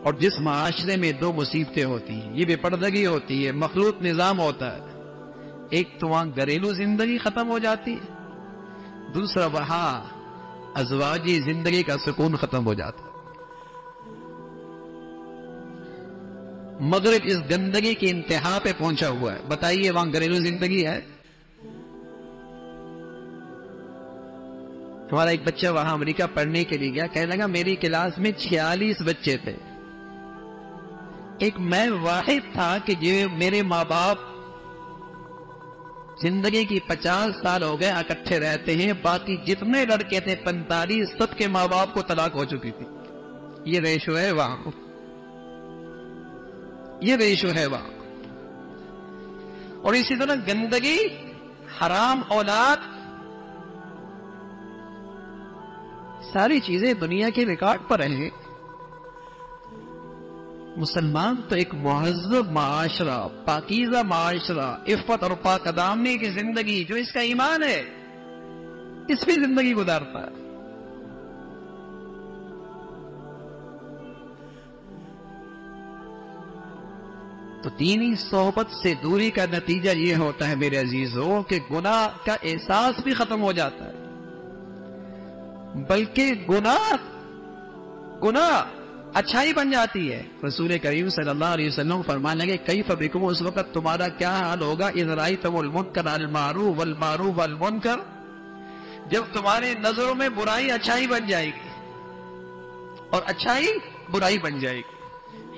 اور جس معاشرے میں دو مصیبتیں ہوتی ہیں، یہ بے پردگی ہوتی ہے، مخلوط نظام ہوتا ہے، ایک تو وہاں گھریلو زندگی ختم ہو جاتی ہے، دوسرا وہاں ازواجی زندگی کا سکون ختم ہو جاتا ہے۔ مغرب اس گندگی کی انتہا پہ پہنچا ہوا ہے، بتائیے وہاں گھریلو زندگی ہے؟ ہمارا ایک بچہ وہاں امریکہ پڑھنے کے لیے گیا، کہنے لگا میری کلاس میں 46 بچے تھے، ایک میں واحد تھا کہ جو میرے ماں باپ زندگی کی 50 سال ہو گئے اکٹھے رہتے ہیں، باقی جتنے لڑکے تھے 45 سب کے ماں باپ کو طلاق ہو چکی تھی۔ یہ ریشو ہے وہاں، یہ ریشو ہے وہاں۔ اور اسی طرح گندگی، حرام اولاد، ساری چیزیں دنیا کے ریکارڈ پر ہیں۔ مسلمان تو ایک مہذب معاشرہ، پاکیزہ معاشرہ، عفت اور پاک دامنی کی زندگی، جو اس کا ایمان ہے، اس پہ زندگی گزارتا ہے۔ تو دینی صحبت سے دوری کا نتیجہ یہ ہوتا ہے میرے عزیزوں کہ گناہ کا احساس بھی ختم ہو جاتا ہے، بلکہ گناہ اچھائی بن جاتی ہے۔ رسول کریم صلی اللہ علیہ وسلم فرمانے لگے کیف بکم، اس وقت تمہارا کیا حال ہوگا، اذ رأیتم المنکر المعروف والمعروف والمنکر، جب تمہارے نظروں میں برائی اچھائی بن جائے گی اور اچھائی برائی بن جائے گی۔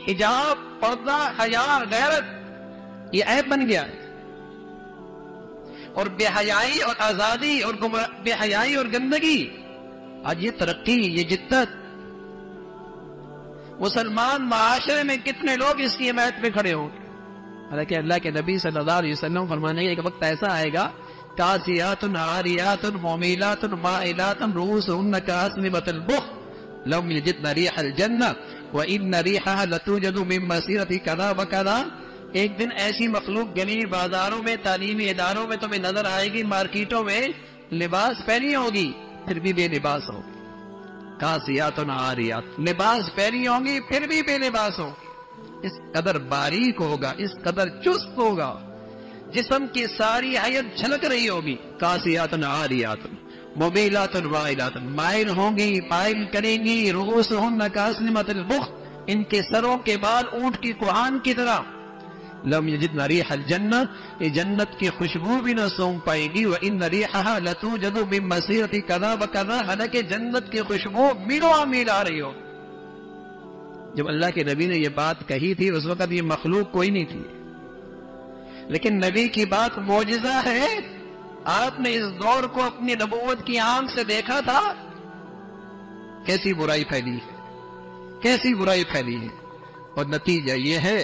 حجاب، پردہ، حیا، غیرت، یہ عیب بن گیا ہے، اور بے حیائی اور آزادی اور بے حیائی اور گندگی، آج یہ ترقی، یہ جدت، مسلمان معاشرے میں کتنے لوگ اس کی حمایت پہ کھڑے ہوں گے؟ حالانکہ اللہ کے نبی صلی اللہ علیہ وسلم فرمانے کے ایک وقت ایسا آئے گا، کاسیات عاریات مومیلات مائلات رؤوسهن کاسنمۃ البخت لم یجدن ریح الجنہ وان ریحها لتوجد من مسیرۃ کذا وکذا۔ ایک دن ایسی مخلوق گلی بازاروں میں، تعلیمی اداروں میں تمہیں نظر آئے گی، مارکیٹوں میں لباس پہنی ہوگی پھر بھی بے لباس ہوگی، کاسیات عاریات، لباس پہنی ہوں گی پھر بھی بے لباس ہوگی۔ اس قدر باریک ہوگا، اس قدر چست ہوگا، جسم کی ساری حیت جھلک رہی ہوگی۔ کاسیات عاریات مومیلات وائلات، مائل ہوں گی، مائل کریں گی، رؤوسهن کاسنمۃ البخت، ان کے سروں کے بال اونٹ کی کوہان کی طرح۔ لم یجدن ریح الجنہ، یہ جنت کی خوشبو بھی نہ سونگ پائے گی، وان ریحها لتوجد من مسیرۃ کذا وکذا، حالانکہ جنت کی خوشبو میلوں میل آ رہی ہو۔ جب اللہ کے نبی نے یہ بات کہی تھی اس وقت یہ مخلوق کوئی نہیں تھی، لیکن نبی کی بات معجزہ ہے۔ آپ نے اس دور کو اپنی نبوت کی آنکھ سے دیکھا تھا، کیسی برائی پھیلی ہے، کیسی برائی پھیلی ہے، اور نتیجہ یہ ہے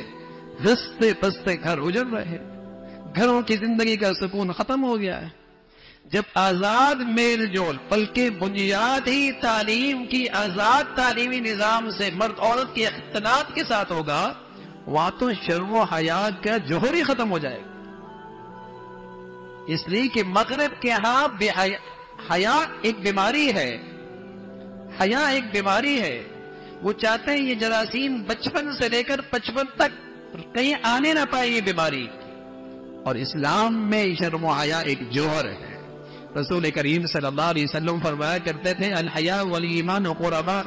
رستے پستے گھر اجڑ رہے، گھروں کی زندگی کا سکون ختم ہو گیا ہے۔ جب آزاد میل جول، بلکہ بنیاد ہی تعلیم کی آزاد تعلیمی نظام سے مرد عورت کے اختلاط کے ساتھ ہوگا، وہاں تو شرم و حیا کا جوہر ہی ختم ہو جائے گا۔ اس لیے کہ مغرب کے ہاں حیا ایک بیماری ہے، حیا ایک بیماری ہے۔ وہ چاہتے ہیں یہ جراثیم بچپن سے لے کر 55 تک کہیں آنے نہ پائے یہ بیماری، اور اسلام میں شرم و حیا ایک جوہر ہے۔ رسول کریم صلی اللہ علیہ وسلم فرمایا کرتے تھے الحیا والایمان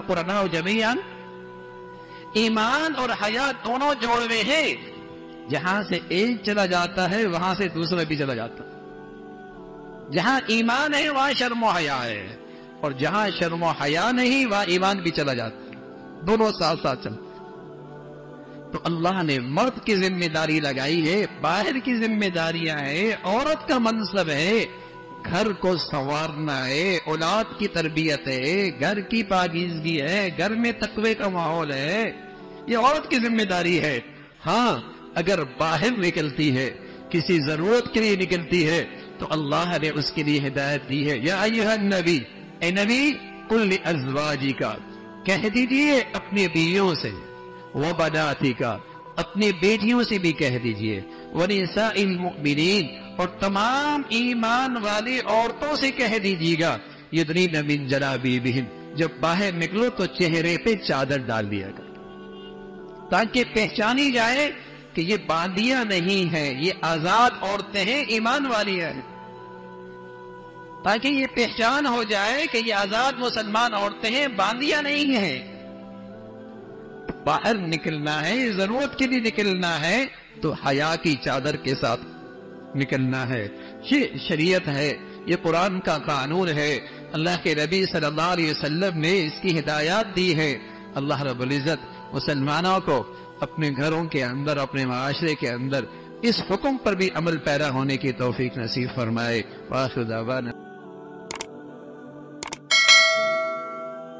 قرناء جمیعا، ایمان اور حیا دونوں جوڑے ہیں، جہاں سے ایک چلا جاتا ہے وہاں سے دوسرا بھی چلا جاتا ہے۔ جہاں ایمان ہے وہاں شرم و حیا ہے، اور جہاں شرم و حیا نہیں وہاں ایمان بھی چلا جاتا ہے، دونوں ساتھ ساتھ چلتے۔ تو اللہ نے مرد کی ذمہ داری لگائی ہے، باہر کی ذمہ داریاں ہیں، عورت کا منصب ہے، گھر کو سنوارنا ہے، اولاد کی تربیت ہے، گھر کی پاکیزگی ہے، گھر میں تقوی کا ماحول ہے، یہ عورت کی ذمہ داری ہے۔ ہاں اگر باہر نکلتی ہے، کسی ضرورت کے لیے نکلتی ہے، تو اللہ نے اس کے لیے ہدایت دی ہے، یا ایھا النبی، اے نبی، قل لازواجک، کہہ دیجئے اپنی بیویوں سے، وبناتک، اپنی بیٹیوں سے بھی کہہ دیجئے، ونساء المؤمنین، اور تمام ایمان والی عورتوں سے کہہ دیجیے گا، یدنین من جلابیبہن، جب باہر نکلو تو چہرے پہ چادر ڈال دیا گا۔ تاکہ پہچانی جائے کہ یہ باندیاں نہیں ہیں، یہ آزاد عورتیں ہیں، ایمان والی ہیں، تاکہ یہ پہچان ہو جائے کہ یہ آزاد مسلمان عورتیں ہیں، باندیاں نہیں ہیں۔ باہر نکلنا ہے، ضرورت کے لیے نکلنا ہے تو حیا کی چادر کے ساتھ نکلنا ہے۔ یہ شریعت ہے، یہ قرآن کا قانون ہے، اللہ کے نبی صلی اللہ علیہ وسلم نے اس کی ہدایات دی ہے۔ اللہ رب العزت مسلمانوں کو اپنے گھروں کے اندر، اپنے معاشرے کے اندر اس حکم پر بھی عمل پیرا ہونے کی توفیق نصیب فرمائے۔ وآخر دعوانا